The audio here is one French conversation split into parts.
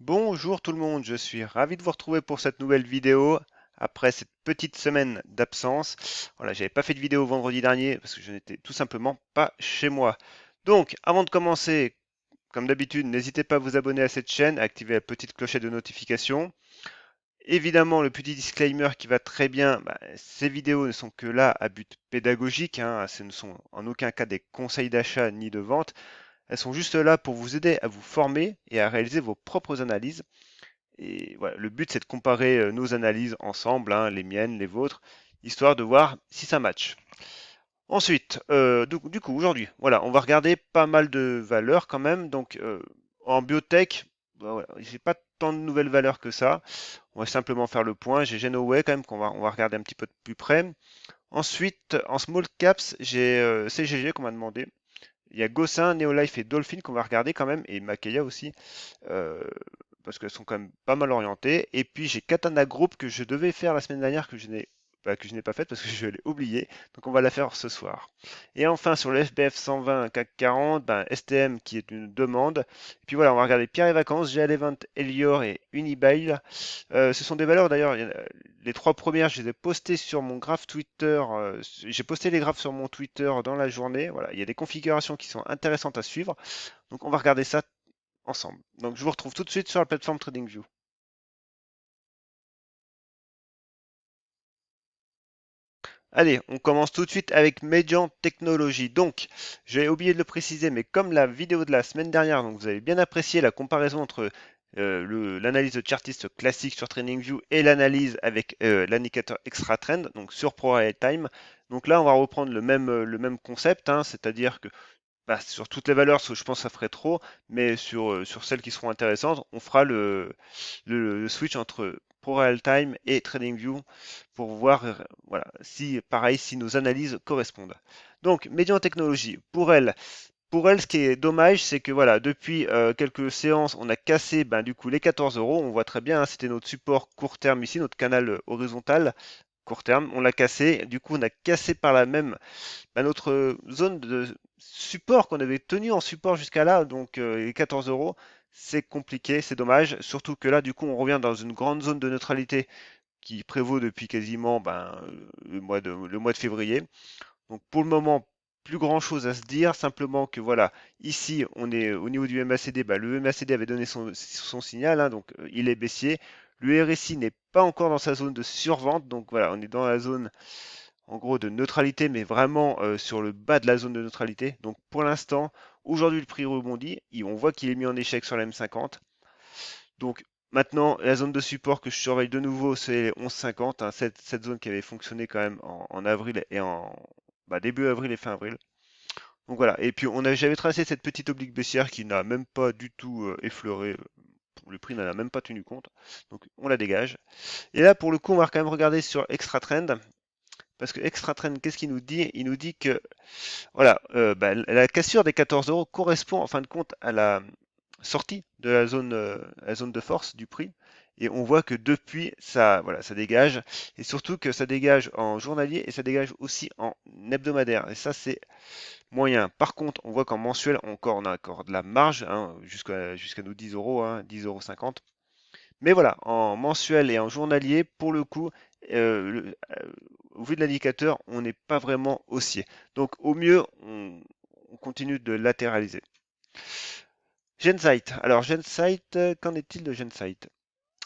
Bonjour tout le monde, je suis ravi de vous retrouver pour cette nouvelle vidéo après cette petite semaine d'absence. Voilà, j'avais pas fait de vidéo vendredi dernier parce que je n'étais tout simplement pas chez moi. Donc, avant de commencer, comme d'habitude, n'hésitez pas à vous abonner à cette chaîne, à activer la petite clochette de notification. Évidemment, le petit disclaimer qui va très bien, ces vidéos ne sont que là à but pédagogique, hein, ce ne sont en aucun cas des conseils d'achat ni de vente. Elles sont juste là pour vous aider à vous former et à réaliser vos propres analyses. Et voilà, le but, c'est de comparer nos analyses ensemble, hein, les miennes, les vôtres, histoire de voir si ça match. Ensuite, du coup, aujourd'hui, voilà, on va regarder pas mal de valeurs quand même. Donc, en biotech, bah, voilà, j'ai pas tant de nouvelles valeurs que ça. On va simplement faire le point. J'ai Genoway quand même on va regarder un petit peu de plus près. Ensuite, en small caps, j'ai CGG qu'on m'a demandé. Il y a Gossin, Neolife et Dolphin qu'on va regarder quand même, et Makeya aussi, euh, parce qu'elles sont quand même pas mal orientées. Et puis j'ai Katana Group que je devais faire la semaine dernière, que je n'ai pas faite parce que je l'ai oublié. Donc on va la faire ce soir. Et enfin sur le FBF 120 CAC 40, STM qui est une demande. Et puis voilà, on va regarder Pierre et Vacances, GL Event, Elior et Unibail. Ce sont des valeurs d'ailleurs, les trois premières, je les ai postées sur mon graphe Twitter. J'ai posté les graphes sur mon Twitter dans la journée. Voilà, il y a des configurations qui sont intéressantes à suivre. Donc on va regarder ça ensemble. Donc je vous retrouve tout de suite sur la plateforme TradingView. Allez, on commence tout de suite avec Median Technology. Donc, j'ai oublié de le préciser, mais comme la vidéo de la semaine dernière, donc vous avez bien apprécié la comparaison entre l'analyse de chartiste classique sur TradingView et l'analyse avec l'indicateur extra trend, donc sur ProRealTime. Donc là, on va reprendre le même concept, hein, c'est-à-dire que sur toutes les valeurs, je pense que ça ferait trop, mais sur celles qui seront intéressantes, on fera le switch entre ProRealTime et TradingView pour voir voilà, si, pareil, si nos analyses correspondent. Donc, Median Technologies, ce qui est dommage, c'est que voilà, depuis quelques séances, on a cassé du coup les 14 euros. On voit très bien, hein, c'était notre support court terme ici, notre canal horizontal court terme. On l'a cassé. Du coup, on a cassé par la même notre zone de support qu'on avait tenu en support jusqu'à là, donc les 14 euros, c'est compliqué, c'est dommage. Surtout que là, du coup, on revient dans une grande zone de neutralité qui prévaut depuis quasiment le mois de février. Donc pour le moment, plus grand chose à se dire, simplement que voilà, ici on est au niveau du MACD, le MACD avait donné son signal, hein, donc il est baissier. Le RSI n'est pas encore dans sa zone de survente, donc voilà, on est dans la zone en gros de neutralité, mais vraiment sur le bas de la zone de neutralité. Donc pour l'instant, aujourd'hui le prix rebondit, et on voit qu'il est mis en échec sur la M50. Donc maintenant, la zone de support que je surveille de nouveau, c'est les 11,50, hein, cette zone qui avait fonctionné quand même en avril et en début avril et fin avril. Donc voilà, et puis j'avais tracé cette petite oblique baissière qui n'a même pas du tout effleuré, le prix n'en a même pas tenu compte, donc on la dégage. Et là pour le coup, on va quand même regarder sur Extra Trend, parce que Extra Trend, qu'est-ce qu'il nous dit? Il nous dit que voilà, la cassure des 14 euros correspond en fin de compte à la sortie de la zone de force du prix. Et on voit que depuis, ça, voilà, ça dégage. Et surtout que ça dégage en journalier et ça dégage aussi en hebdomadaire. Et ça, c'est moyen. Par contre, on voit qu'en mensuel, on a encore de la marge, hein, jusqu'à nos 10 euros, hein, 10,50 euros. Mais voilà, en mensuel et en journalier, pour le coup, au vu de l'indicateur, on n'est pas vraiment haussier. Donc au mieux, on continue de latéraliser. Gensight. Alors Gensight, qu'en est-il de Gensight?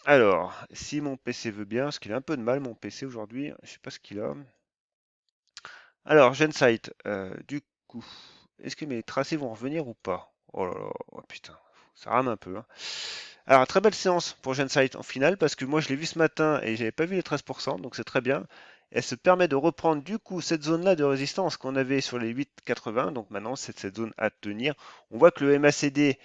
Alors, si mon PC veut bien, parce qu'il a un peu de mal mon PC aujourd'hui, je sais pas ce qu'il a. Alors Gensight, du coup, est-ce que mes tracés vont revenir ou pas? Oh là là, oh putain, ça rame un peu, hein. Alors, très belle séance pour Gensight en finale, parce que moi je l'ai vu ce matin et j'avais pas vu les 13%, donc c'est très bien. Elle se permet de reprendre du coup cette zone-là de résistance qu'on avait sur les 8,80, donc maintenant c'est cette zone à tenir. On voit que le MACD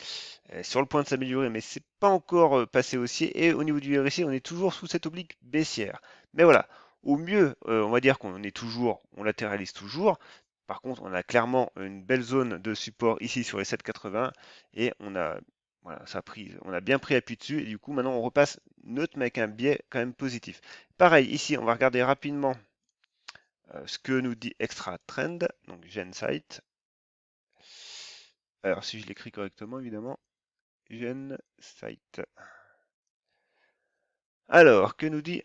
est sur le point de s'améliorer, mais c'est pas encore passé haussier, et au niveau du RSI, on est toujours sous cette oblique baissière. Mais voilà, au mieux, on va dire on latéralise toujours. Par contre, on a clairement une belle zone de support ici sur les 7,80 et voilà, on a bien pris appui dessus et du coup maintenant on repasse neutre mais avec un biais quand même positif. Pareil, ici on va regarder rapidement ce que nous dit Extra Trend, donc Gensight. Alors si je l'écris correctement évidemment, Gensight. Alors, que nous dit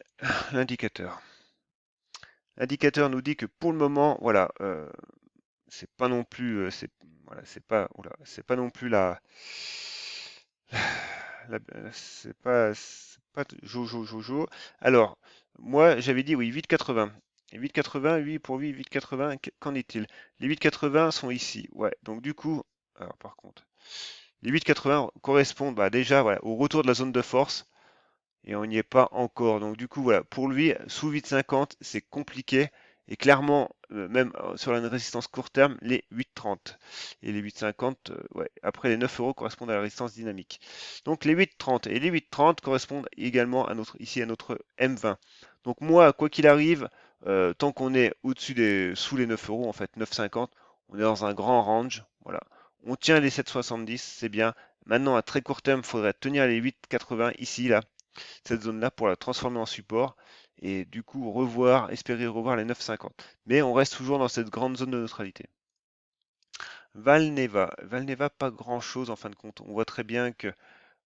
l'indicateur? L'indicateur nous dit que pour le moment, voilà, c'est pas non plus, voilà, c'est pas non plus c'est pas Jojo Jojo. Alors, moi, j'avais dit oui, 8,80. Et 8,80, 8 pour 8, 8,80, qu'en est-il? Les 8,80 sont ici, ouais. Donc du coup, alors par contre, les 8,80 correspondent bah, déjà voilà, au retour de la zone de force. Et on n'y est pas encore. Donc du coup, voilà, pour lui, sous 8,50, c'est compliqué. Et clairement, même sur une résistance court terme, les 8,30. Et les 8,50, ouais, après les 9 euros correspondent à la résistance dynamique. Donc les 8,30 et les 8,30 correspondent également à ici à notre M20. Donc moi, quoi qu'il arrive, tant qu'on est sous les 9 euros, en fait 9,50, on est dans un grand range. Voilà. On tient les 7,70, c'est bien. Maintenant, à très court terme, il faudrait tenir les 8,80 ici, là, cette zone-là pour la transformer en support et du coup espérer revoir les 9,50. Mais on reste toujours dans cette grande zone de neutralité. Valneva, pas grand-chose en fin de compte. On voit très bien que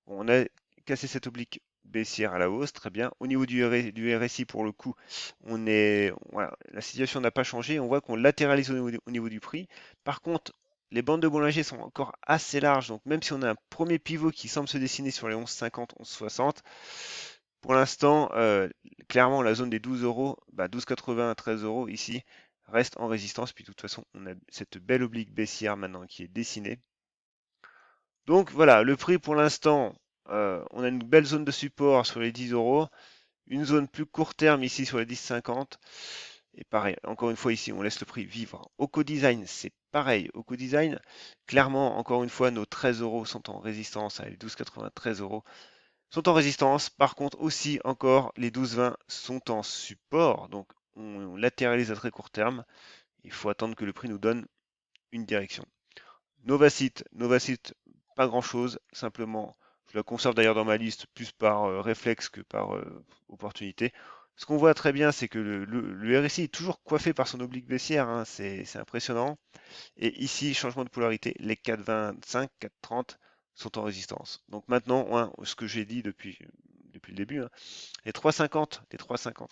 on a cassé cette oblique baissière à la hausse, très bien. Au niveau du RSI, pour le coup, voilà, la situation n'a pas changé. On voit qu'on latéralise au niveau du prix. Par contre, les bandes de Bollinger sont encore assez larges. Donc même si on a un premier pivot qui semble se dessiner sur les 11,50, 11,60, pour l'instant, clairement, la zone des 12 euros, 12,80 à 13 euros ici, reste en résistance. Puis de toute façon, on a cette belle oblique baissière maintenant qui est dessinée. Donc voilà, le prix pour l'instant, on a une belle zone de support sur les 10 euros, une zone plus court terme ici sur les 10,50. Et pareil, encore une fois ici, on laisse le prix vivre. Au co-design, c'est pareil. Au co-design, clairement, encore une fois, nos 13 euros sont en résistance. Les 12,93 euros sont en résistance. Par contre, aussi, encore, les 12,20 sont en support. Donc, on latéralise à très court terme. Il faut attendre que le prix nous donne une direction. Novacite, pas grand-chose, simplement, je la conserve d'ailleurs dans ma liste plus par réflexe que par opportunité. Ce qu'on voit très bien, c'est que le RSI est toujours coiffé par son oblique baissière, hein, c'est impressionnant. Et ici, changement de polarité, les 4,25, 4,30 sont en résistance. Donc maintenant, hein, ce que j'ai dit depuis le début, hein, les 3,50, les 3,50.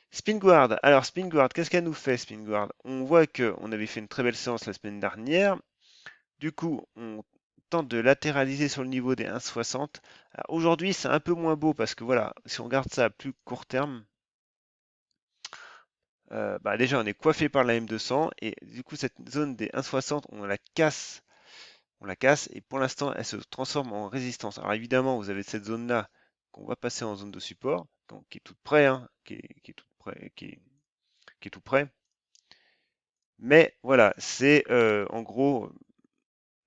Spinguard, alors Spinguard, qu'est-ce qu'elle nous fait Spinguard? On voit qu'on avait fait une très belle séance la semaine dernière. Du coup, on tente de latéraliser sur le niveau des 1,60. Aujourd'hui, c'est un peu moins beau parce que voilà, si on regarde ça à plus court terme, déjà on est coiffé par la M200 et du coup cette zone des 1,60, on la casse et pour l'instant elle se transforme en résistance. Alors évidemment, vous avez cette zone-là qu'on va passer en zone de support, donc qui est toute près, hein, qui est toute près, qui est tout près. Mais voilà, c'est en gros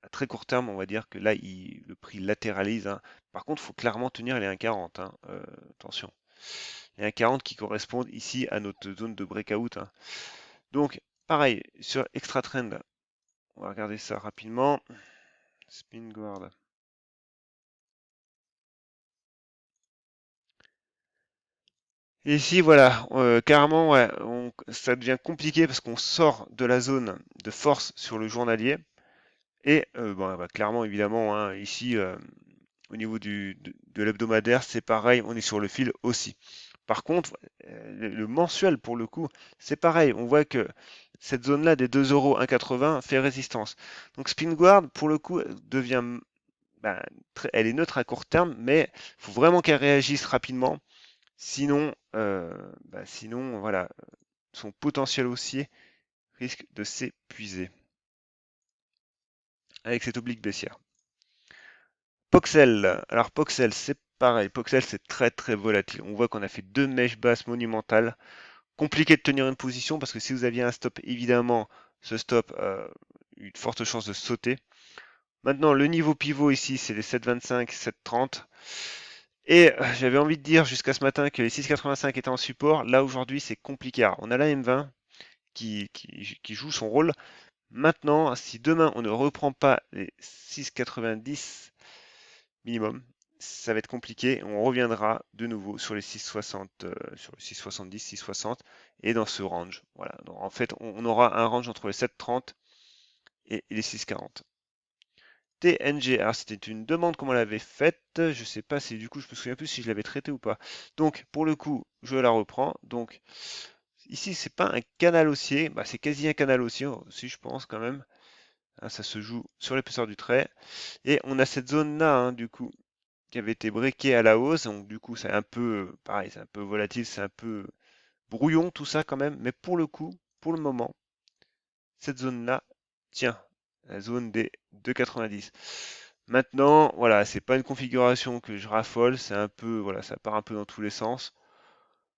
à très court terme, on va dire que là, le prix latéralise, hein. Par contre, il faut clairement tenir les 1,40, hein. Attention. Les 1,40 qui correspondent ici à notre zone de breakout, hein. Donc, pareil, sur Extra Trend, on va regarder ça rapidement. Spinguard. Et ici, voilà, carrément, ouais, ça devient compliqué parce qu'on sort de la zone de force sur le journalier. Et clairement, évidemment, hein, ici, au niveau de l'hebdomadaire, c'est pareil, on est sur le fil aussi. Par contre, le mensuel, pour le coup, c'est pareil. On voit que cette zone-là des 2 euros 1,80 fait résistance. Donc Spinguard, pour le coup, devient, ben, elle est neutre à court terme, mais il faut vraiment qu'elle réagisse rapidement. Sinon, sinon, voilà, son potentiel haussier risque de s'épuiser avec cette oblique baissière. Poxel. Alors Poxel, c'est pareil. Poxel, c'est très très volatile. On voit qu'on a fait deux mèches basses monumentales. Compliqué de tenir une position parce que si vous aviez un stop, évidemment, ce stop a une forte chance de sauter. Maintenant, le niveau pivot ici, c'est les 7,25, 7,30. Et j'avais envie de dire jusqu'à ce matin que les 6,85 étaient en support. Là, aujourd'hui, c'est compliqué. Alors, on a la M20 qui joue son rôle. Maintenant, si demain, on ne reprend pas les 6,90 minimum, ça va être compliqué. On reviendra de nouveau sur les 6,60, sur les 6,70, 6,60 et dans ce range. Voilà. Donc, en fait, on aura un range entre les 7,30 et les 6,40. TNG. Alors c'était une demande qu'on l'avait faite. Je sais pas si du coup je me souviens plus si je l'avais traité ou pas. Donc pour le coup, je la reprends. Donc ici c'est pas un canal haussier, bah, c'est quasi un canal haussier aussi je pense quand même. Hein, ça se joue sur l'épaisseur du trait. Et on a cette zone-là hein, du coup qui avait été breakée à la hausse. Donc du coup c'est un peu pareil, c'est un peu volatile, c'est un peu brouillon tout ça quand même. Mais pour le coup, pour le moment, cette zone-là, tiens, la zone des 2,90. Maintenant, voilà, c'est pas une configuration que je raffole, c'est un peu, voilà, ça part un peu dans tous les sens.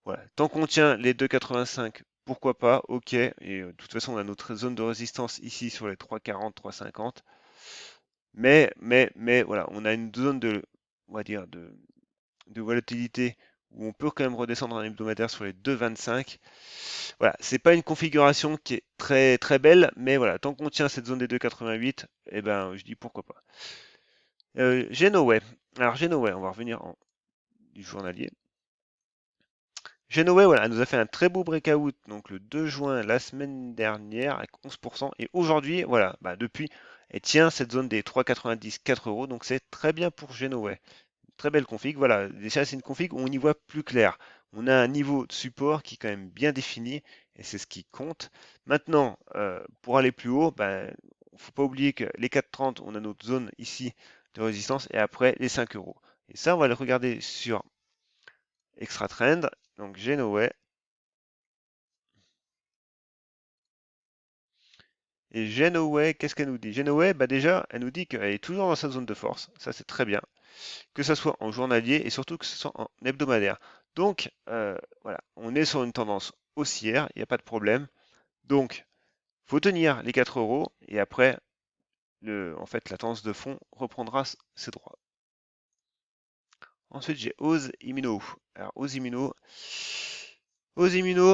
Voilà, tant qu'on tient les 2,85, pourquoi pas, ok. Et de toute façon, on a notre zone de résistance ici sur les 3,40, 3,50. Mais, voilà, on a une zone de, on va dire, de volatilité où on peut quand même redescendre en hebdomadaire sur les 2,25. Voilà, c'est pas une configuration qui est très très belle, mais voilà, tant qu'on tient cette zone des 2,88, eh ben je dis pourquoi pas. Genoway. Alors Genoway, on va revenir en du journalier. Genoway, voilà, elle nous a fait un très beau breakout donc le 2 juin la semaine dernière avec 11%. Et aujourd'hui, voilà, bah, depuis, elle tient cette zone des 3,90, 4 euros, donc c'est très bien pour Genoway. Très belle config. Voilà, déjà c'est une config où on y voit plus clair. On a un niveau de support qui est quand même bien défini et c'est ce qui compte. Maintenant, pour aller plus haut, ben, il ne faut pas oublier que les 4,30, on a notre zone ici de résistance et après les 5 euros. Et ça, on va le regarder sur Extra Trend, donc Genoway. Et Genoway, qu'est-ce qu'elle nous dit? Genoway, bah déjà, elle nous dit qu'elle est toujours dans sa zone de force. Ça, c'est très bien. Que ça soit en journalier et surtout que ce soit en hebdomadaire. Donc, voilà, on est sur une tendance haussière, il n'y a pas de problème. Donc, faut tenir les 4 euros et après, en fait, la tendance de fond reprendra ses droits. Ensuite, j'ai Ose Immuno. Alors, Ose Immuno,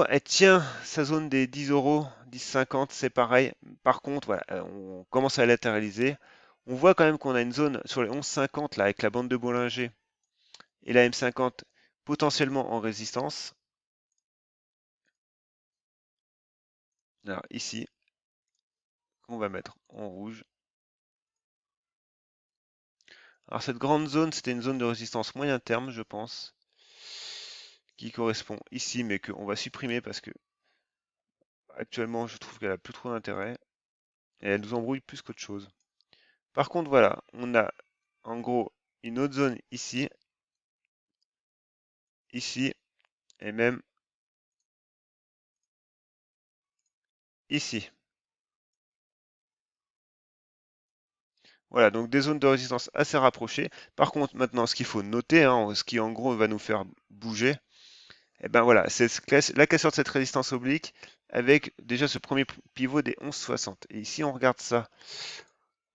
elle tient sa zone des 10 euros, 10,50, c'est pareil. Par contre, voilà, on commence à latéraliser. On voit quand même qu'on a une zone sur les 11,50 là avec la bande de Bollinger et la M50 potentiellement en résistance. Alors ici, on va mettre en rouge. Alors cette grande zone, c'était une zone de résistance moyen terme, je pense, qui correspond ici, mais qu'on va supprimer parce que actuellement, je trouve qu'elle a plus trop d'intérêt et elle nous embrouille plus qu'autre chose. Par contre, voilà, on a en gros une autre zone ici, ici et même ici. Voilà, donc des zones de résistance assez rapprochées. Par contre, maintenant, ce qu'il faut noter, hein, ce qui en gros va nous faire bouger, et ben voilà, c'est la cassure de cette résistance oblique avec déjà ce premier pivot des 11,60. Et ici, on regarde ça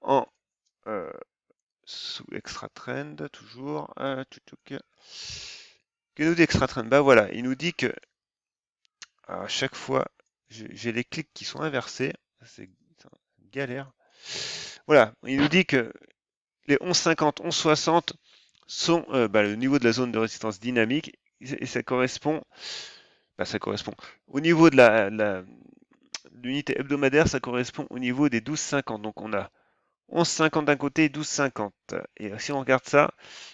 en sous extra trend, toujours. Que nous dit extra trend? Bah voilà, il nous dit que à chaque fois, j'ai les clics qui sont inversés. C'est une galère. Voilà, il nous dit que les 11,50, 11,60 sont bah, le niveau de la zone de résistance dynamique et ça correspond au niveau de l'unité hebdomadaire, ça correspond au niveau des 12,50. Donc on a 11,50 d'un côté et 12,50. Et si on regarde ça,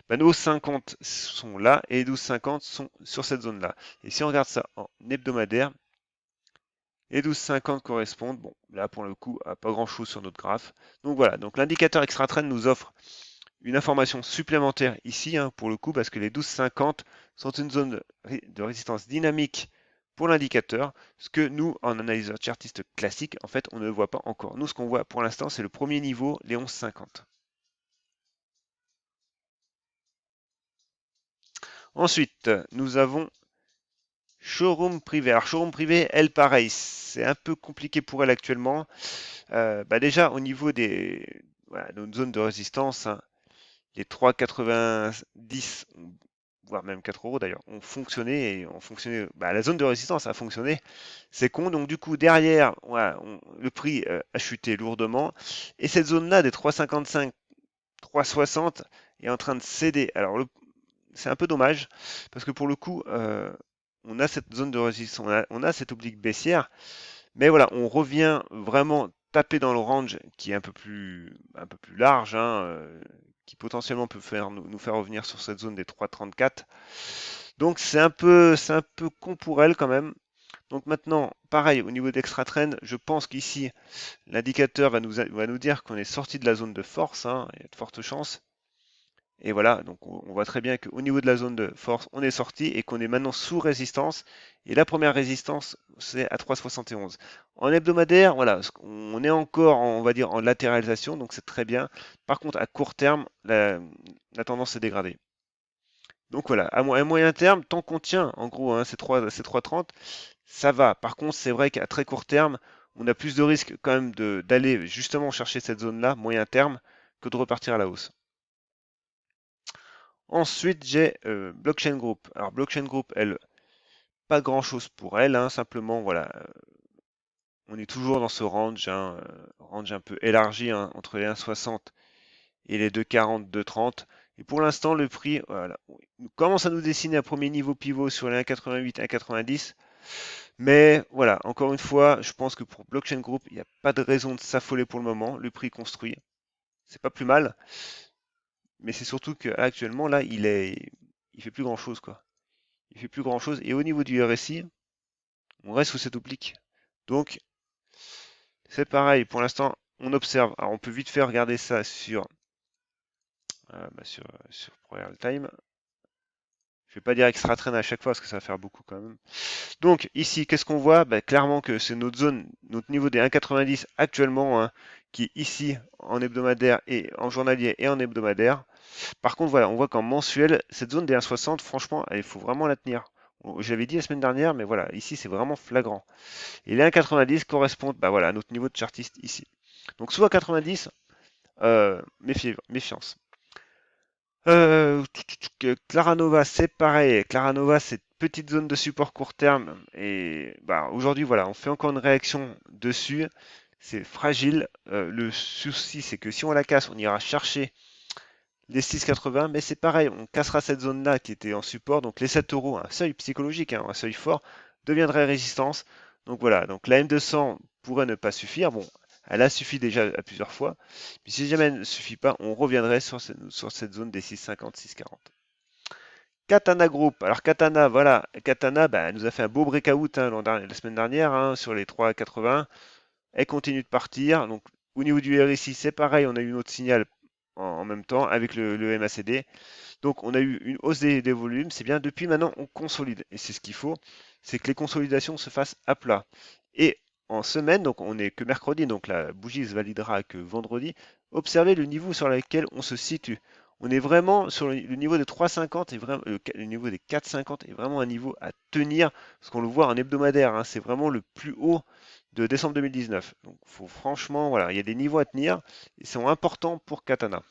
bah, nos 50 sont là et les 12,50 sont sur cette zone-là. Et si on regarde ça en hebdomadaire, les 12,50 correspondent, bon, là pour le coup, à pas grand-chose sur notre graphe. Donc voilà, donc l'indicateur extra trend nous offre une information supplémentaire ici, hein, pour le coup, parce que les 12,50 sont une zone de résistance dynamique pour l'indicateur, ce que nous, en analyseur chartiste classique, en fait, on ne voit pas encore. Nous, ce qu'on voit pour l'instant, c'est le premier niveau, les 11,50. Ensuite, nous avons Showroom privé. Alors, Showroom privé, elle, pareil, c'est un peu compliqué pour elle actuellement. Bah déjà, au niveau voilà, de notre zone de résistance, hein, les 3,90, voire même 4 euros d'ailleurs, ont fonctionné et ont fonctionné. Bah, la zone de résistance a fonctionné. C'est con. Donc, du coup, derrière, voilà, le prix a chuté lourdement. Et cette zone-là, des 3,55, 3,60, est en train de céder. Alors, c'est un peu dommage parce que pour le coup, on a cette zone de résistance, on a cette oblique baissière. Mais voilà, on revient vraiment taper dans le range qui est un peu plus large, hein, qui potentiellement peut nous faire revenir sur cette zone des 3,34. Donc c'est un peu con pour elle quand même. Donc maintenant, pareil, au niveau d'extra trend, je pense qu'ici, l'indicateur va nous dire qu'on est sorti de la zone de force, hein, il y a de fortes chances. Et voilà, donc on voit très bien qu'au niveau de la zone de force, on est sorti et qu'on est maintenant sous résistance. Et la première résistance, c'est à 3,71. En hebdomadaire, voilà, on est encore, on va dire, en latéralisation, donc c'est très bien. Par contre, à court terme, la tendance est dégradée. Donc voilà, à moyen terme, tant qu'on tient, en gros, hein, ces 3,30, ça va. Par contre, c'est vrai qu'à très court terme, on a plus de risques quand même d'aller justement chercher cette zone-là, moyen terme, que de repartir à la hausse. Ensuite, j'ai Blockchain Group. Alors, Blockchain Group, elle, pas grand-chose pour elle, hein, simplement, voilà, on est toujours dans ce range, hein, range un peu élargi, hein, entre les 1,60 et les 2,40, 2,30. Et pour l'instant, le prix, voilà, commence à nous dessiner un premier niveau pivot sur les 1,88, 1,90. Mais voilà, encore une fois, je pense que pour Blockchain Group, il n'y a pas de raison de s'affoler pour le moment. Le prix construit, c'est pas plus mal. Mais c'est surtout qu'actuellement, là, il fait plus grand-chose, quoi. Il fait plus grand-chose. Et au niveau du RSI, on reste sous cette oblique. Donc, c'est pareil. Pour l'instant, on observe. Alors, on peut vite faire regarder ça sur Real Time. Je vais pas dire extra trend à chaque fois parce que ça va faire beaucoup quand même. Donc ici, qu'est-ce qu'on voit? Bah, clairement que c'est notre zone, notre niveau des 1,90 actuellement, hein, qui est ici en hebdomadaire et en journalier et en hebdomadaire. Par contre, voilà, on voit qu'en mensuel, cette zone des 1,60, franchement, il faut vraiment la tenir. Je l'avais dit la semaine dernière, mais voilà, ici c'est vraiment flagrant. Et les 1,90 correspondent, bah voilà, à notre niveau de chartiste ici. Donc soit 90, méfiance. Claranova, c'est pareil. Claranova, c'est une petite zone de support court terme. Et bah, aujourd'hui, voilà, on fait encore une réaction dessus. C'est fragile. Le souci, c'est que si on la casse, on ira chercher les 6,80. Mais c'est pareil, on cassera cette zone-là qui était en support. Donc les 7 euros, un seuil psychologique, hein, un seuil fort, deviendrait résistance. Donc voilà, donc la M200 pourrait ne pas suffire. Bon, elle a suffi déjà à plusieurs fois. Puis si jamais elle ne suffit pas, on reviendrait sur cette zone des 6,50, 6,40. Katana Group. Alors Katana, voilà, Katana, bah, elle nous a fait un beau breakout, hein, la semaine dernière, hein, sur les 3,80. Elle continue de partir. Donc au niveau du RSI, c'est pareil, on a eu notre signal en même temps avec le MACD. Donc on a eu une hausse des volumes, c'est bien. Depuis maintenant, on consolide. Et c'est ce qu'il faut, c'est que les consolidations se fassent à plat. Et en semaine, donc on n'est que mercredi, donc la bougie se validera que vendredi. Observez le niveau sur lequel on se situe. On est vraiment sur le niveau des 3,50 et vraiment le niveau des 4,50 est vraiment un niveau à tenir, parce qu'on le voit en hebdomadaire, hein, c'est vraiment le plus haut de décembre 2019. Donc faut franchement, voilà, il y a des niveaux à tenir, ils sont importants pour Katana.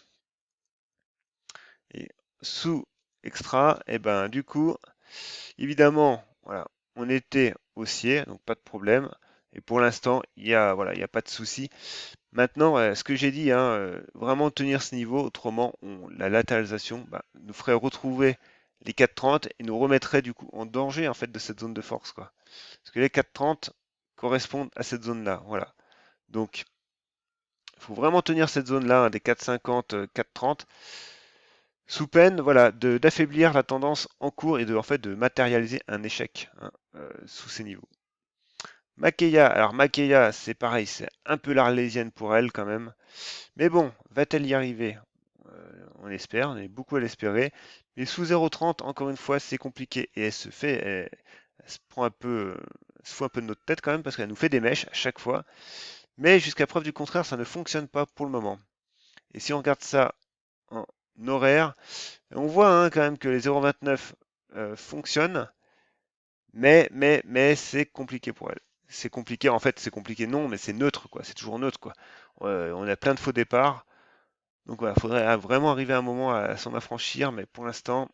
Et sous extra, et ben du coup, évidemment, voilà, on était haussier, donc pas de problème. Et pour l'instant, voilà, il y a pas de souci. Maintenant, ce que j'ai dit, hein, vraiment tenir ce niveau, autrement, la latéralisation bah, nous ferait retrouver les 4,30 et nous remettrait du coup en danger en fait de cette zone de force, quoi. Parce que les 4,30 correspondent à cette zone-là, voilà. Donc, il faut vraiment tenir cette zone-là, hein, des 4,50, 4,30. Sous peine, voilà, d'affaiblir la tendance en cours et en fait, de matérialiser un échec, hein, sous ces niveaux. Makeya, alors Makeya, c'est pareil, c'est un peu l'arlésienne pour elle quand même. Mais bon, va-t-elle y arriver? On espère, on est beaucoup à l'espérer. Mais sous 0,30, encore une fois, c'est compliqué. Et elle se prend un peu, elle se fout un peu de notre tête quand même parce qu'elle nous fait des mèches à chaque fois. Mais jusqu'à preuve du contraire, ça ne fonctionne pas pour le moment. Et si on regarde ça en horaire, on voit hein, quand même que les 0,29 fonctionnent, mais c'est compliqué pour elle. C'est compliqué, en fait, c'est compliqué non, mais c'est neutre, quoi. C'est toujours neutre, quoi. On a plein de faux départs. Donc voilà, il faudrait vraiment arriver à un moment à s'en affranchir, mais pour l'instant,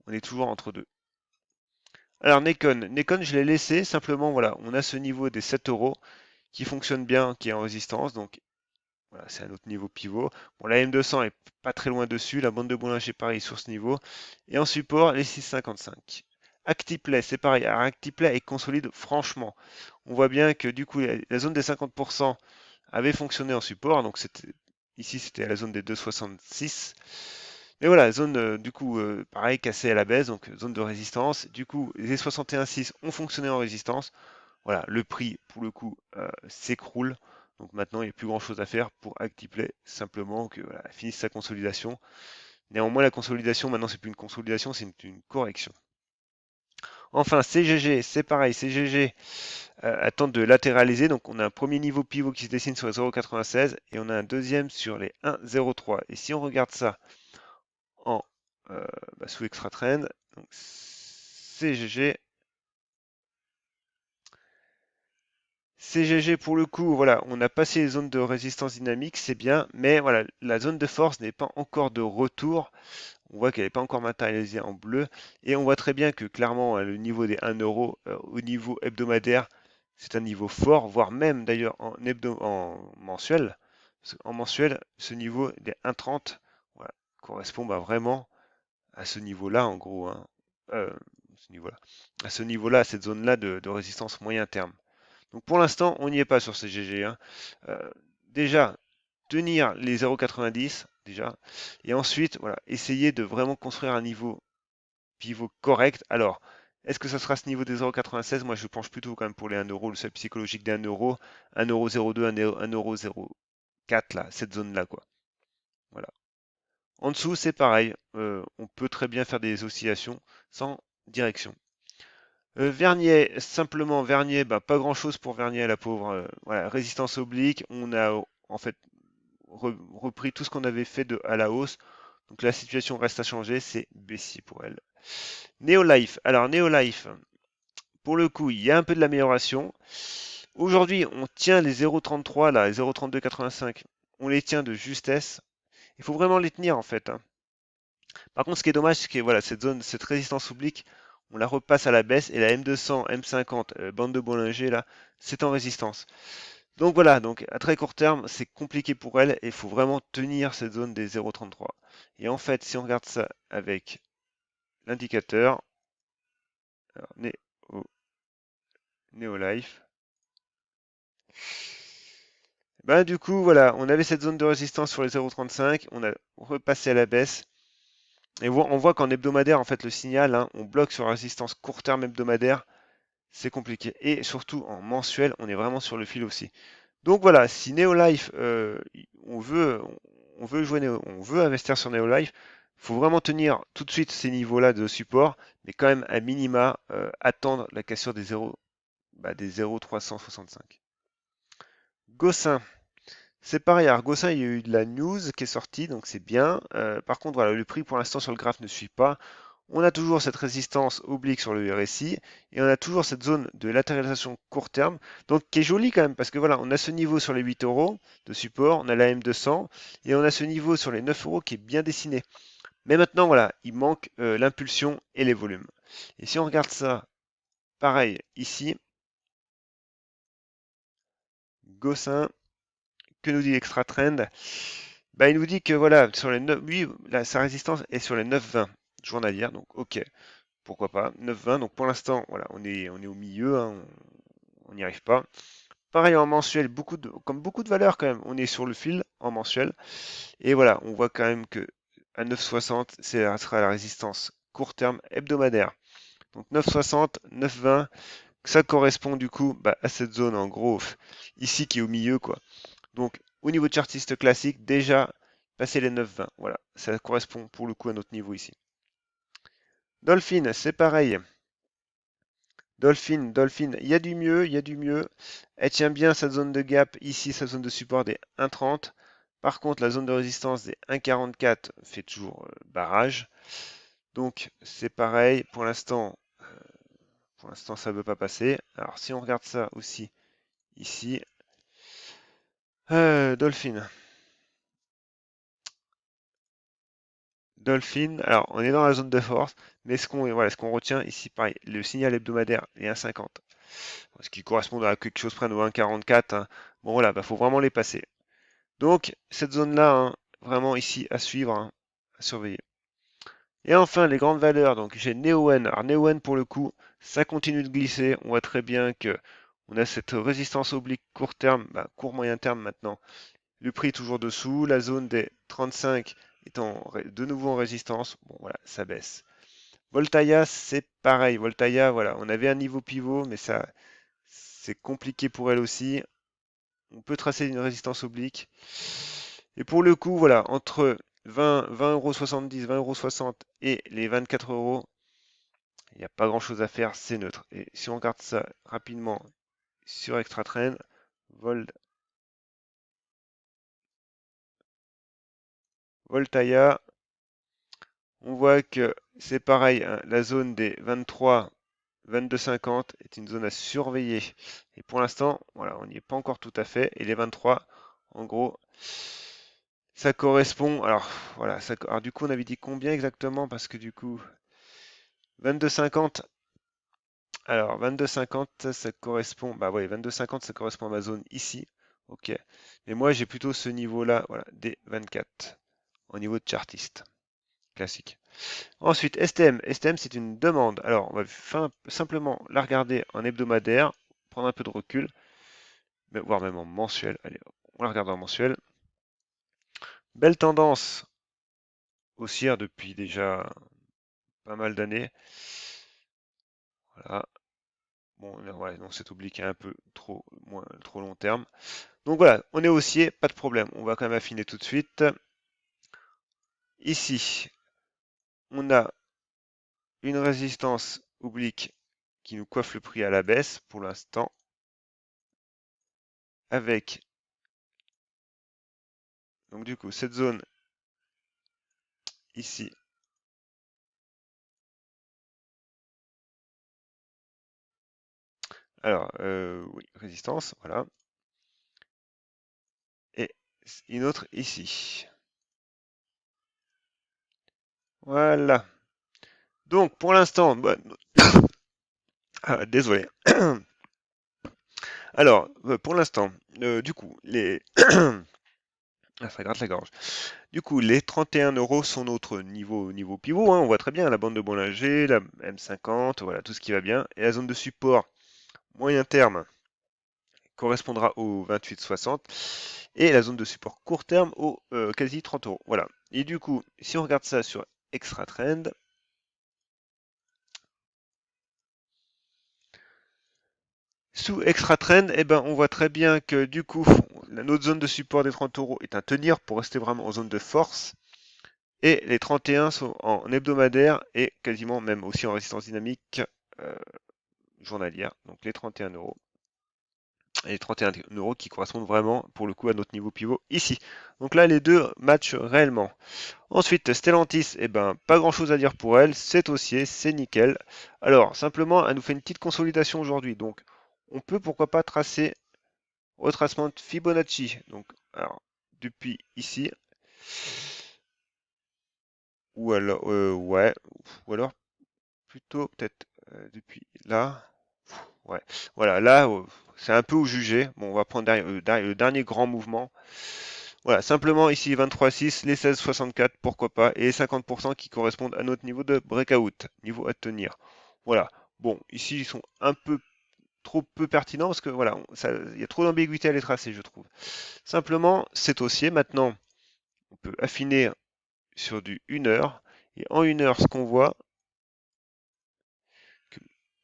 on est toujours entre deux. Alors Nekon, je l'ai laissé, simplement, voilà, on a ce niveau des 7 euros qui fonctionne bien, qui est en résistance, donc voilà, c'est un autre niveau pivot. Bon, la M200 est pas très loin dessus, la bande de Bollinger pareil sur ce niveau. Et en support, les 6,55. ActiPlay, c'est pareil. Alors, ActiPlay est consolide franchement. On voit bien que du coup, la zone des 50% avait fonctionné en support. Donc ici, c'était la zone des 2,66. Mais voilà, zone du coup, pareil, cassée à la baisse, donc zone de résistance. Du coup, les 61,6 ont fonctionné en résistance. Voilà, le prix, pour le coup, s'écroule. Donc maintenant, il n'y a plus grand-chose à faire pour ActiPlay, simplement que voilà, finisse sa consolidation. Néanmoins, la consolidation, maintenant, c'est plus une consolidation, c'est une correction. Enfin, CGG, c'est pareil, CGG attend de latéraliser. Donc, on a un premier niveau pivot qui se dessine sur les 0,96 et on a un deuxième sur les 1,03. Et si on regarde ça en sous extra trend, donc CGG, CGG pour le coup, voilà, on a passé les zones de résistance dynamique, c'est bien, mais voilà, la zone de force n'est pas encore de retour. On voit qu'elle n'est pas encore matérialisée en bleu. Et on voit très bien que clairement, le niveau des 1 euro au niveau hebdomadaire, c'est un niveau fort, voire même d'ailleurs en mensuel. En mensuel, ce niveau des 1,30 voilà, correspond vraiment à ce niveau-là, en gros. Hein. Euh, ce niveau-là. À ce niveau-là, à cette zone-là de résistance moyen terme. Donc pour l'instant, on n'y est pas sur ces GG. Hein. Déjà, tenir les 0,90 déjà, et ensuite, voilà, essayer de vraiment construire un niveau pivot correct. Alors, est-ce que ça sera ce niveau des 0,96? Moi, je penche plutôt quand même pour les 1 euro, le seuil psychologique des 1 euro, 1,02 €, 1,04 € là, cette zone-là, quoi. Voilà. En dessous, c'est pareil. On peut très bien faire des oscillations sans direction. Vernier, simplement Vernier, bah, pas grand-chose pour Vernier, la pauvre. Voilà, résistance oblique. On a en fait repris tout ce qu'on avait fait à la hausse. Donc la situation reste à changer, c'est baissier pour elle. Neolife. Alors Neolife, pour le coup, il y a un peu de l'amélioration. Aujourd'hui, on tient les 0,33 là, les 0,3285. On les tient de justesse. Il faut vraiment les tenir en fait. Hein. Par contre, ce qui est dommage, c'est que voilà, cette zone, cette résistance oblique, on la repasse à la baisse et la M200, M50, bande de Bollinger là, c'est en résistance. Donc voilà, donc à très court terme, c'est compliqué pour elle et il faut vraiment tenir cette zone des 0,33. Et en fait, si on regarde ça avec l'indicateur, Neolife, ben du coup, voilà, on avait cette zone de résistance sur les 0,35, on a repassé à la baisse. Et on voit qu'en hebdomadaire, en fait, le signal, hein, on bloque sur la résistance court terme hebdomadaire, c'est compliqué. Et surtout en mensuel, on est vraiment sur le fil aussi. Donc voilà, si Neolife, on veut jouer on veut investir sur Neolife, il faut vraiment tenir tout de suite ces niveaux-là de support, mais quand même à minima attendre la cassure des 0, des 0,365. Gossin, c'est pareil. Alors Gossin, il y a eu de la news qui est sortie, donc c'est bien. Par contre, voilà, le prix pour l'instant sur le graphe ne suit pas. On a toujours cette résistance oblique sur le RSI et on a toujours cette zone de latéralisation court terme, donc qui est jolie quand même parce que voilà, on a ce niveau sur les 8 euros de support, on a la M200 et on a ce niveau sur les 9 euros qui est bien dessiné. Mais maintenant, voilà, il manque l'impulsion et les volumes. Et si on regarde ça, pareil, ici, Gossin, que nous dit l'extra trend? Bah, il nous dit que voilà, sur les 9, lui, sa résistance est sur les 9,20 journalières, donc ok, pourquoi pas, 9,20, donc pour l'instant, voilà, on est au milieu, hein, on n'y arrive pas. Pareil en mensuel, comme beaucoup de valeurs quand même, on est sur le fil en mensuel, et voilà, on voit quand même que à 9,60, ça sera la résistance court terme hebdomadaire. Donc 9,60, 9,20, ça correspond du coup à cette zone en gros, ici qui est au milieu, quoi. Donc, au niveau de chartiste classique, déjà, passer les 9,20. Voilà, ça correspond pour le coup à notre niveau ici. Dolphin, c'est pareil. Dolphin, il y a du mieux, il y a du mieux. Elle tient bien sa zone de gap, ici sa zone de support des 1,30. Par contre, la zone de résistance des 1,44 fait toujours barrage. Donc, c'est pareil. Pour l'instant, ça ne veut pas passer. Alors, si on regarde ça aussi, ici, Dolphin. Dolphin, alors on est dans la zone de force, mais ce qu'on retient ici, pareil, le signal hebdomadaire est 1,50, ce qui correspond à quelque chose près de 1,44. Hein. Bon voilà, faut vraiment les passer. Donc cette zone-là, hein, vraiment ici à suivre, hein, à surveiller. Et enfin, les grandes valeurs, donc j'ai Neoen. Alors Neoen, pour le coup, ça continue de glisser. On voit très bien que on a cette résistance oblique court terme, court moyen terme maintenant. Le prix est toujours dessous, la zone des 35 est de nouveau en résistance. Bon voilà, ça baisse. Voltaïa, c'est pareil. Voltaïa, voilà, on avait un niveau pivot, mais ça, c'est compliqué pour elle aussi. On peut tracer une résistance oblique. Et pour le coup, voilà, entre 20,70 €, 20,60 € et les 24 euros, il n'y a pas grand-chose à faire, c'est neutre. Et si on regarde ça rapidement sur ExtraTrend, Vol, Voltaïa, on voit que c'est pareil, hein, la zone des 23, 22,50 est une zone à surveiller. Et pour l'instant, voilà, on n'y est pas encore tout à fait. Et les 23, en gros, ça correspond. Alors, voilà, alors du coup, on avait dit combien exactement? Parce que du coup, 22,50. Alors, 22,50, ça correspond. Bah ouais, 22,50, ça correspond à ma zone ici. Ok. Mais moi, j'ai plutôt ce niveau-là, voilà, des 24, au niveau de chartiste. Classique. Ensuite, STM. STM, c'est une demande. Alors, on va simplement la regarder en hebdomadaire, prendre un peu de recul, voire même en mensuel. Allez, on la regarde en mensuel. Belle tendance haussière depuis déjà pas mal d'années. Voilà. Bon, ouais, donc cet oblique est un peu trop long terme. Donc voilà, on est haussier, pas de problème. On va quand même affiner tout de suite. Ici, on a une résistance oblique qui nous coiffe le prix à la baisse pour l'instant, avec donc du coup cette zone ici. Alors, oui, résistance, voilà. Et une autre ici. Voilà. Donc, pour l'instant, désolé. Alors, pour l'instant, du coup, ah, ça gratte la gorge. Du coup, les 31 euros sont notre niveau pivot, hein. On voit très bien la bande de Bollinger, la M50, voilà, tout ce qui va bien. Et la zone de support moyen terme correspondra au 28,60 et la zone de support court terme au quasi 30 euros. Voilà. Et du coup, si on regarde ça sur Extra Trend, sous Extra Trend, eh ben, on voit très bien que du coup, notre zone de support des 30 euros est à tenir pour rester vraiment en zone de force. Et les 31 sont en hebdomadaire et quasiment même aussi en résistance dynamique euh, journalière. Donc les 31 euros. Et les 31 euros qui correspondent vraiment pour le coup à notre niveau pivot ici. Donc là, les deux matchent réellement. Ensuite, Stellantis, eh ben, pas grand chose à dire pour elle. C'est haussier, c'est nickel. Alors, simplement, elle nous fait une petite consolidation aujourd'hui. Donc, on peut pourquoi pas tracer retracement de Fibonacci. Donc, alors, depuis ici, ouais, ou alors plutôt peut-être depuis là. Ouais, voilà, là, c'est un peu au jugé. Bon, on va prendre le dernier grand mouvement. Voilà, simplement ici 23,6, les 16,64, pourquoi pas, et les 50% qui correspondent à notre niveau de breakout, niveau à tenir. Voilà. Bon, ici ils sont un peu trop peu pertinents parce que voilà, il y a trop d'ambiguïté à les tracer, je trouve. Simplement, c'est haussier. Maintenant, on peut affiner sur du 1 heure. Et en 1 heure, ce qu'on voit,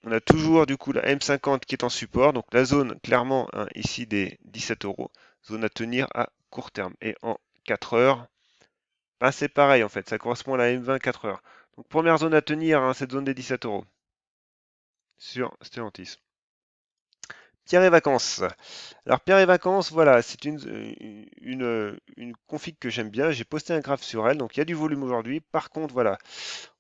on a toujours du coup la M50 qui est en support, donc la zone clairement hein, ici des 17 euros, zone à tenir à court terme. Et en 4 heures, ben, c'est pareil en fait, ça correspond à la M20 4 heures. Donc première zone à tenir, hein, cette zone des 17 euros sur Stellantis. Pierre et vacances. Alors Pierre et vacances, voilà, c'est une config que j'aime bien. J'ai posté un graphe sur elle, donc il y a du volume aujourd'hui. Par contre, voilà,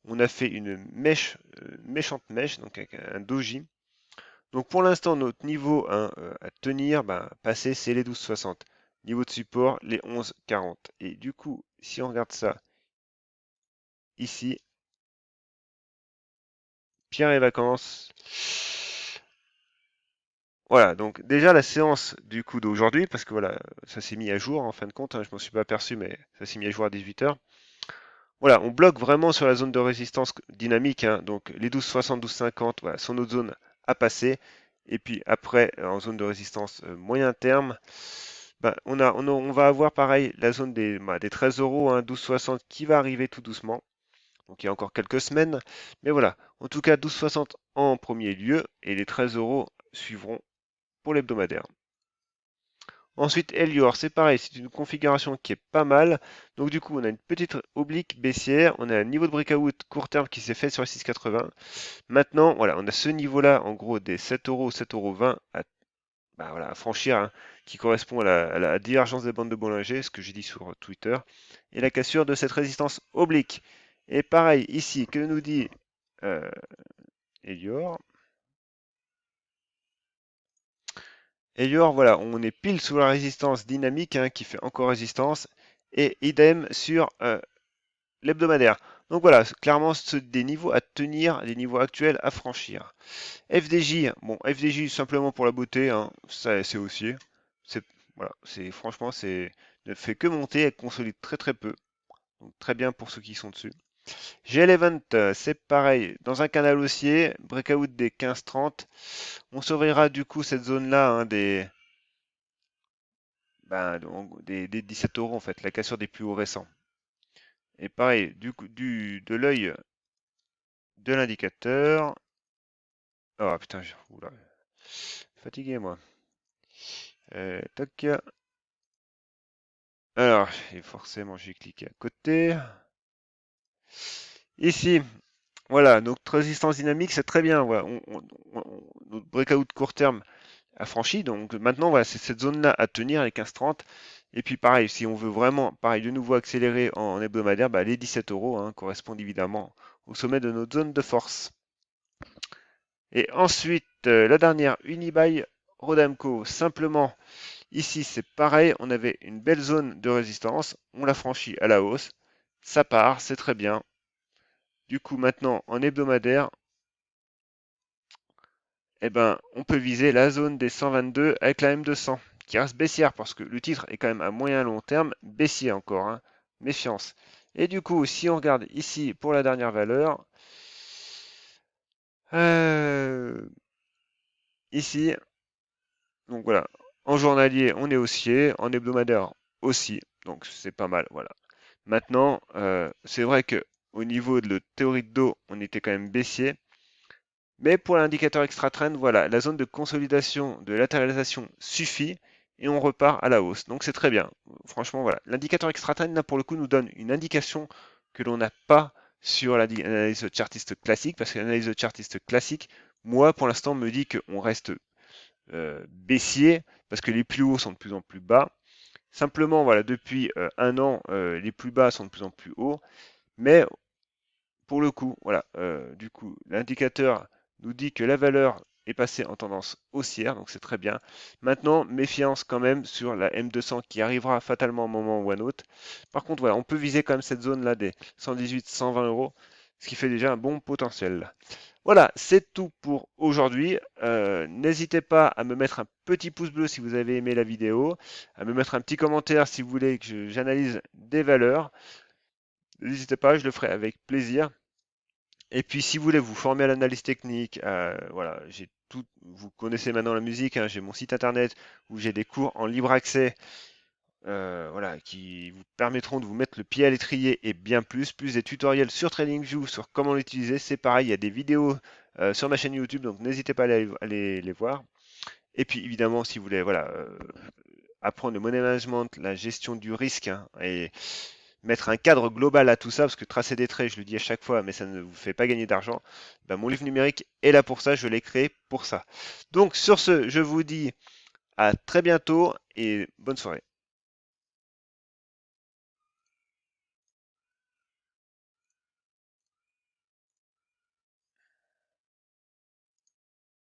on a fait une mèche, méchante mèche, donc avec un doji. Donc pour l'instant, notre niveau hein, à tenir, passer, c'est les 12,60. Niveau de support, les 11,40. Et du coup, si on regarde ça ici, Pierre et vacances. Voilà, donc déjà la séance du coup d'aujourd'hui, parce que voilà, ça s'est mis à jour en fin de compte, hein, je m'en suis pas aperçu, mais ça s'est mis à jour à 18 h. Voilà, on bloque vraiment sur la zone de résistance dynamique, hein, donc les 12,60, 12,50, voilà, sont notre zone à passer. Et puis après, en zone de résistance moyen terme, bah, on va avoir pareil la zone des 13 euros, hein, 12,60 qui va arriver tout doucement. Donc il y a encore quelques semaines. Mais voilà, en tout cas 12,60 en premier lieu et les 13 euros suivront pour l'hebdomadaire. Ensuite, Elior, c'est pareil, c'est une configuration qui est pas mal. Donc du coup, on a une petite oblique baissière, on a un niveau de breakout court terme qui s'est fait sur les 6,80. Maintenant, voilà, on a ce niveau-là, en gros, des 7 euros, 7,20 € bah, voilà, à franchir, hein, qui correspond à la divergence des bandes de Bollinger, ce que j'ai dit sur Twitter, et la cassure de cette résistance oblique. Et pareil, ici, que nous dit euh, Elior? Elior, voilà, on est pile sous la résistance dynamique, hein, qui fait encore résistance, et idem sur l'hebdomadaire. Donc voilà, clairement, des niveaux à tenir, des niveaux actuels à franchir. FDJ, bon, FDJ simplement pour la beauté, hein, ça c'est haussier. C'est voilà, c'est franchement, c'est ne fait que monter, elle consolide très très peu. Donc très bien pour ceux qui sont dessus. G11, c'est pareil, dans un canal haussier, breakout des 15-30. On surveillera du coup cette zone-là, hein, des 17 euros en fait, la cassure des plus hauts récents. Et pareil, du coup, de l'œil de l'indicateur. Oh putain, oula, fatigué moi. Toc. Alors, et forcément, j'ai cliqué à côté. Ici, voilà, notre résistance dynamique, c'est très bien. Voilà, notre breakout court terme a franchi. Donc maintenant, voilà, c'est cette zone-là à tenir, les 15,30. Et puis pareil, si on veut vraiment, pareil, de nouveau accélérer en hebdomadaire, bah, les 17 euros hein, correspondent évidemment au sommet de notre zone de force. Et ensuite, la dernière, Unibail Rodamco. Simplement, ici, c'est pareil, on avait une belle zone de résistance, on l'a franchie à la hausse, ça part, c'est très bien. Du coup, maintenant, en hebdomadaire, eh ben, on peut viser la zone des 122 avec la M200, qui reste baissière, parce que le titre est quand même à moyen long terme, baissier encore, hein, méfiance. Et du coup, si on regarde ici pour la dernière valeur, euh, ici, donc voilà, en journalier, on est haussier, en hebdomadaire aussi, donc c'est pas mal, voilà. Maintenant, c'est vrai que au niveau de la théorie de dos, on était quand même baissier. Mais pour l'indicateur extra trend, voilà, la zone de consolidation, de latéralisation suffit et on repart à la hausse. Donc c'est très bien. Franchement, voilà. L'indicateur extra trend, là, pour le coup, nous donne une indication que l'on n'a pas sur l'analyse chartiste classique, parce que l'analyse chartiste classique, moi, pour l'instant, me dit qu'on reste baissier, parce que les plus hauts sont de plus en plus bas. Simplement, voilà, depuis un an, les plus bas sont de plus en plus hauts. Mais pour le coup, voilà, du coup, l'indicateur nous dit que la valeur est passée en tendance haussière, donc c'est très bien. Maintenant, méfiance quand même sur la M200 qui arrivera fatalement à un moment ou à un autre. Par contre, voilà, on peut viser quand même cette zone-là des 118-120 euros, ce qui fait déjà un bon potentiel. Voilà, c'est tout pour aujourd'hui. N'hésitez pas à me mettre un petit pouce bleu si vous avez aimé la vidéo, à me mettre un petit commentaire si vous voulez que j'analyse des valeurs. N'hésitez pas, je le ferai avec plaisir. Et puis, si vous voulez vous former à l'analyse technique, voilà, j'ai tout, vous connaissez maintenant la musique, hein, j'ai mon site internet où j'ai des cours en libre accès, voilà, qui vous permettront de vous mettre le pied à l'étrier et bien plus des tutoriels sur TradingView sur comment l'utiliser. C'est pareil, il y a des vidéos sur ma chaîne YouTube, donc n'hésitez pas à les voir. Et puis, évidemment, si vous voulez, voilà, apprendre le money management, la gestion du risque, hein, et mettre un cadre global à tout ça, parce que tracer des traits, je le dis à chaque fois, mais ça ne vous fait pas gagner d'argent, ben, mon livre numérique est là pour ça, je l'ai créé pour ça. Donc sur ce, je vous dis à très bientôt et bonne soirée.